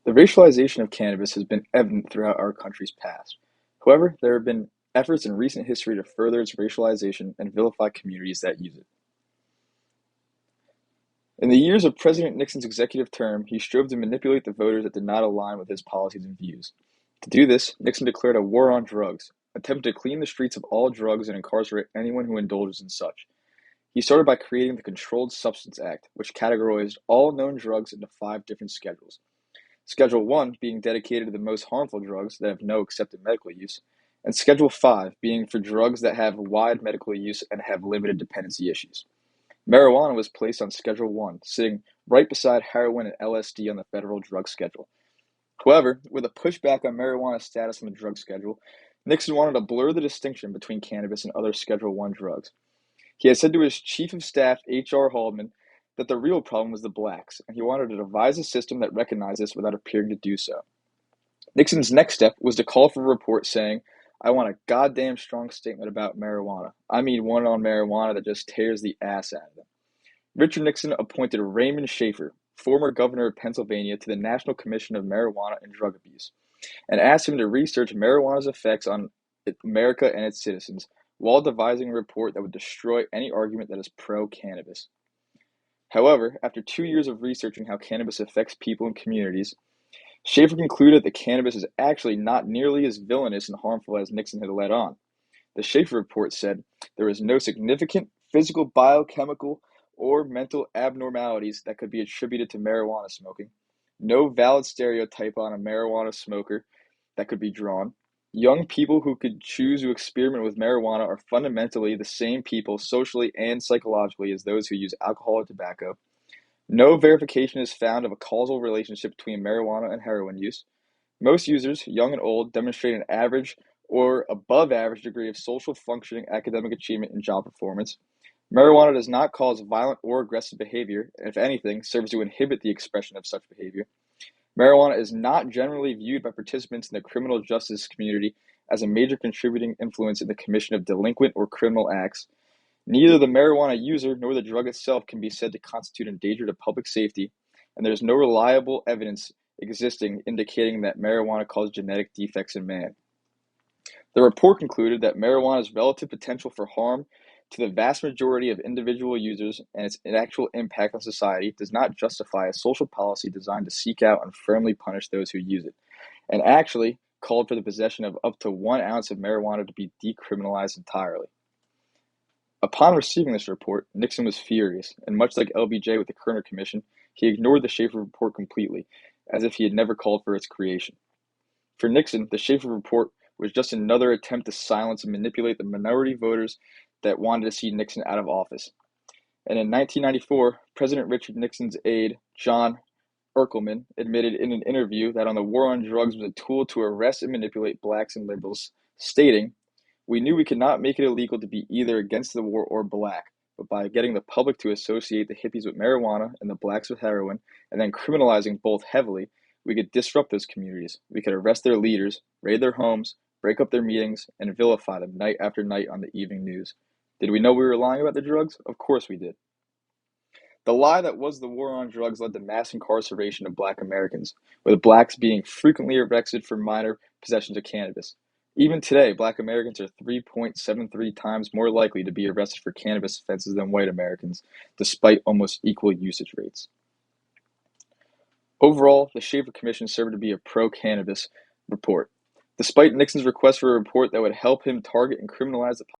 The racialization of cannabis has been evident throughout our country's past. However, there have been efforts in recent history to further its racialization and vilify communities that use it. In the years of President Nixon's executive term, he strove to manipulate the voters that did not align with his policies and views. To do this, Nixon declared a war on drugs, attempting to clean the streets of all drugs and incarcerate anyone who indulges in such. He started by creating the Controlled Substance Act, which categorized all known drugs into 5 different schedules. Schedule 1 being dedicated to the most harmful drugs that have no accepted medical use, and Schedule 5 being for drugs that have wide medical use and have limited dependency issues. Marijuana was placed on Schedule 1, sitting right beside heroin and LSD on the federal drug schedule. However, with a pushback on marijuana's status on the drug schedule, Nixon wanted to blur the distinction between cannabis and other Schedule 1 drugs. He had said to his chief of staff, H.R. Haldeman, that the real problem was the blacks, and he wanted to devise a system that recognized this without appearing to do so. Nixon's next step was to call for a report saying, "I want a goddamn strong statement about marijuana. I mean one on marijuana that just tears the ass out of them." Richard Nixon appointed Raymond Shafer, former governor of Pennsylvania, to the National Commission of Marijuana and Drug Abuse, and asked him to research marijuana's effects on America and its citizens, while devising a report that would destroy any argument that is pro-cannabis. However, after 2 years of researching how cannabis affects people and communities, Shafer concluded that cannabis is actually not nearly as villainous and harmful as Nixon had let on. The Shafer report said there was no significant physical, biochemical, or mental abnormalities that could be attributed to marijuana smoking, no valid stereotype on a marijuana smoker that could be drawn. Young people who could choose to experiment with marijuana are fundamentally the same people socially and psychologically as those who use alcohol or tobacco. No verification is found of a causal relationship between marijuana and heroin use. Most users, young and old, demonstrate an average or above average degree of social functioning, academic achievement, and job performance. Marijuana does not cause violent or aggressive behavior, and if anything, serves to inhibit the expression of such behavior. Marijuana is not generally viewed by participants in the criminal justice community as a major contributing influence in the commission of delinquent or criminal acts. Neither the marijuana user nor the drug itself can be said to constitute a danger to public safety, and there is no reliable evidence existing indicating that marijuana caused genetic defects in man. The report concluded that marijuana's relative potential for harm to the vast majority of individual users and its actual impact on society does not justify a social policy designed to seek out and firmly punish those who use it, and actually called for the possession of up to 1 ounce of marijuana to be decriminalized entirely. Upon receiving this report, Nixon was furious, and much like LBJ with the Kerner Commission, he ignored the Shafer report completely, as if he had never called for its creation. For Nixon, the Shafer report was just another attempt to silence and manipulate the minority voters that wanted to see Nixon out of office. And in 1994, President Richard Nixon's aide, John Erkelman, admitted in an interview that on the war on drugs was a tool to arrest and manipulate blacks and liberals, stating, "We knew we could not make it illegal to be either against the war or black, but by getting the public to associate the hippies with marijuana and the blacks with heroin, and then criminalizing both heavily, we could disrupt those communities. We could arrest their leaders, raid their homes, break up their meetings, and vilify them night after night on the evening news. Did we know we were lying about the drugs? Of course we did." The lie that was the war on drugs led to mass incarceration of black Americans, with blacks being frequently arrested for minor possessions of cannabis. Even today, black Americans are 3.73 times more likely to be arrested for cannabis offenses than white Americans, despite almost equal usage rates. Overall, the Shafer Commission served to be a pro-cannabis report. Despite Nixon's request for a report that would help him target and criminalize the